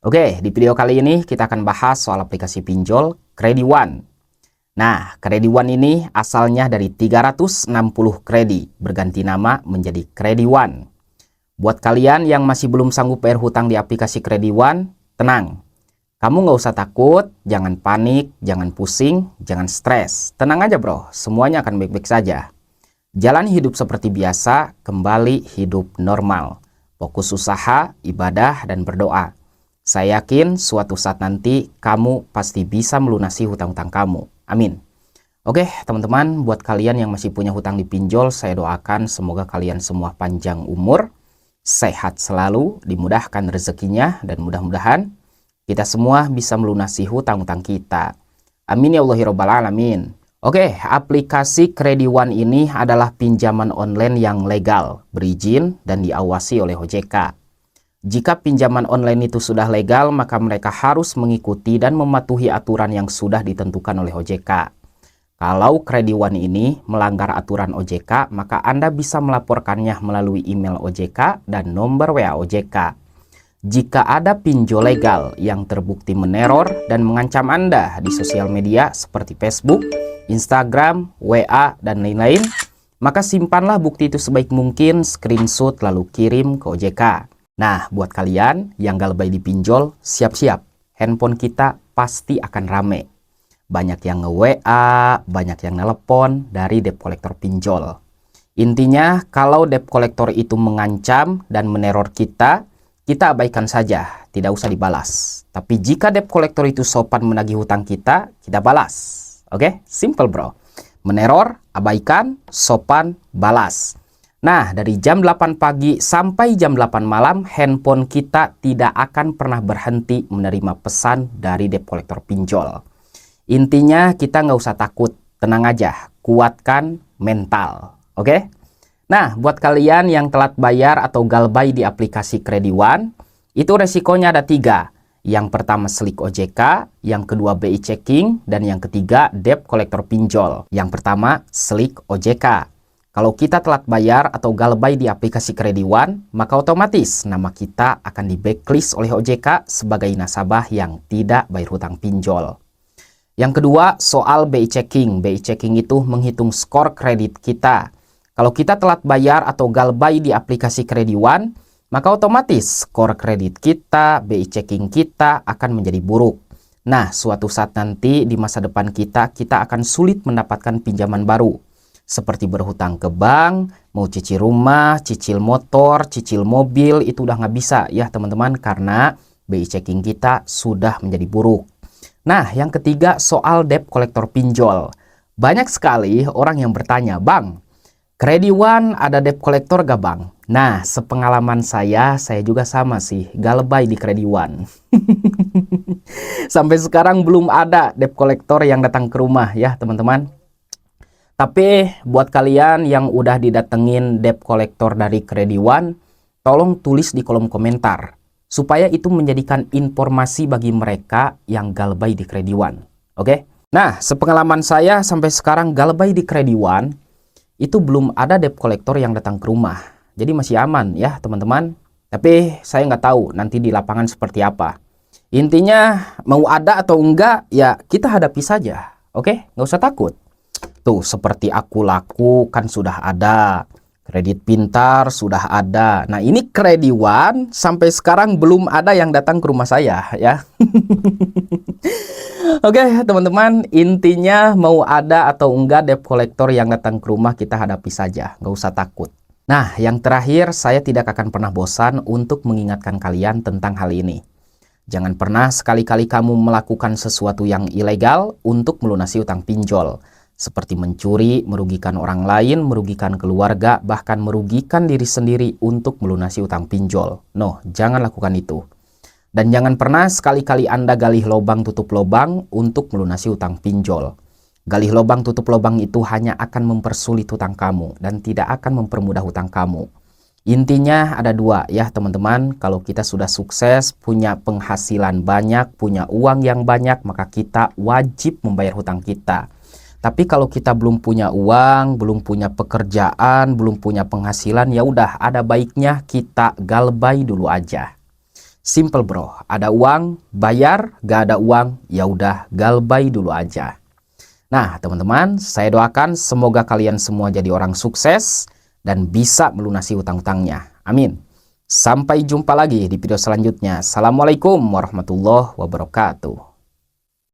Oke, di video kali ini kita akan bahas soal aplikasi pinjol Kredi1. Nah, Kredi1 ini asalnya dari 360 kredi, berganti nama menjadi Kredi1. Buat kalian yang masih belum sanggup bayar hutang di aplikasi Kredi1, tenang. Kamu nggak usah takut, jangan panik, jangan pusing, jangan stres. Tenang aja bro, semuanya akan baik-baik saja. Jalani hidup seperti biasa, kembali hidup normal. Fokus usaha, ibadah, dan berdoa. Saya yakin suatu saat nanti kamu pasti bisa melunasi hutang-hutang kamu. Amin. Oke teman-teman, buat kalian yang masih punya hutang di pinjol, saya doakan semoga kalian semua panjang umur, sehat selalu, dimudahkan rezekinya, dan mudah-mudahan kita semua bisa melunasi hutang-hutang kita. Amin ya Allah ya Rabbal Alamin. Oke, aplikasi Kredi1 ini adalah pinjaman online yang legal, berizin, dan diawasi oleh OJK. Jika pinjaman online itu sudah legal, maka mereka harus mengikuti dan mematuhi aturan yang sudah ditentukan oleh OJK. Kalau Kredi1 ini melanggar aturan OJK, maka Anda bisa melaporkannya melalui email OJK dan nomor WA OJK. Jika ada pinjol legal yang terbukti meneror dan mengancam Anda di sosial media seperti Facebook, Instagram, WA, dan lain-lain, maka simpanlah bukti itu sebaik mungkin, screenshot lalu kirim ke OJK. Nah, buat kalian yang galbay di pinjol, siap-siap. Handphone kita pasti akan rame. Banyak yang nge-WA, banyak yang nelpon dari debt collector pinjol. Intinya, kalau debt collector itu mengancam dan meneror kita abaikan saja, tidak usah dibalas. Tapi jika debt collector itu sopan menagih hutang kita balas. Oke? Simple bro. Meneror, abaikan, sopan, balas. Nah, dari jam 8 pagi sampai jam 8 malam, handphone kita tidak akan pernah berhenti menerima pesan dari debt collector pinjol. Intinya kita nggak usah takut, tenang aja, kuatkan mental, oke? Nah, buat kalian yang telat bayar atau galbay di aplikasi Kredi1, itu resikonya ada 3. Yang pertama slik OJK, yang kedua BI checking, dan yang ketiga debt collector pinjol. Yang pertama slik OJK. Kalau kita telat bayar atau galbay di aplikasi Kredi1, maka otomatis nama kita akan di blacklist oleh OJK sebagai nasabah yang tidak bayar hutang pinjol. Yang kedua, soal BI checking. BI checking itu menghitung skor kredit kita. Kalau kita telat bayar atau galbay di aplikasi Kredi1, maka otomatis skor kredit kita, BI checking kita akan menjadi buruk. Nah, suatu saat nanti di masa depan kita akan sulit mendapatkan pinjaman baru. Seperti berhutang ke bank, mau cicil rumah, cicil motor, cicil mobil, itu udah nggak bisa ya teman-teman, karena BI checking kita sudah menjadi buruk. Nah, yang ketiga soal debt collector pinjol. Banyak sekali orang yang bertanya, Bang, Kredi1 ada debt collector gak bang? Nah, sepengalaman saya juga sama sih, galbay di Kredi1. Sampai sekarang belum ada debt collector yang datang ke rumah ya teman-teman. Tapi buat kalian yang udah didatengin debt collector dari Kredi1, tolong tulis di kolom komentar supaya itu menjadikan informasi bagi mereka yang galbay di Kredi1. Oke? Nah, sepengalaman saya sampai sekarang galbay di Kredi1 itu belum ada debt collector yang datang ke rumah. Jadi masih aman ya teman-teman. Tapi saya nggak tahu nanti di lapangan seperti apa. Intinya mau ada atau enggak ya kita hadapi saja. Oke? Nggak usah takut. Tuh, seperti Aku Laku kan sudah ada, Kredit Pintar sudah ada. Nah, ini Kredi1 sampai sekarang belum ada yang datang ke rumah saya ya. Oke, teman-teman, intinya mau ada atau enggak debt collector yang datang ke rumah kita hadapi saja, nggak usah takut. Nah, yang terakhir, saya tidak akan pernah bosan untuk mengingatkan kalian tentang hal ini. Jangan pernah sekali-kali kamu melakukan sesuatu yang ilegal untuk melunasi utang pinjol. Seperti mencuri, merugikan orang lain, merugikan keluarga, bahkan merugikan diri sendiri untuk melunasi utang pinjol. No, jangan lakukan itu. Dan jangan pernah sekali-kali Anda galih lobang tutup lobang untuk melunasi utang pinjol. Galih lobang tutup lobang itu hanya akan mempersulit hutang kamu dan tidak akan mempermudah hutang kamu. Intinya ada 2 ya teman-teman. Kalau kita sudah sukses, punya penghasilan banyak, punya uang yang banyak, maka kita wajib membayar hutang kita. Tapi kalau kita belum punya uang, belum punya pekerjaan, belum punya penghasilan, ya udah ada baiknya kita galbay dulu aja. Simple bro, ada uang, bayar, gak ada uang, ya udah galbay dulu aja. Nah teman-teman, saya doakan semoga kalian semua jadi orang sukses dan bisa melunasi utang-utangnya. Amin. Sampai jumpa lagi di video selanjutnya. Assalamualaikum warahmatullahi wabarakatuh.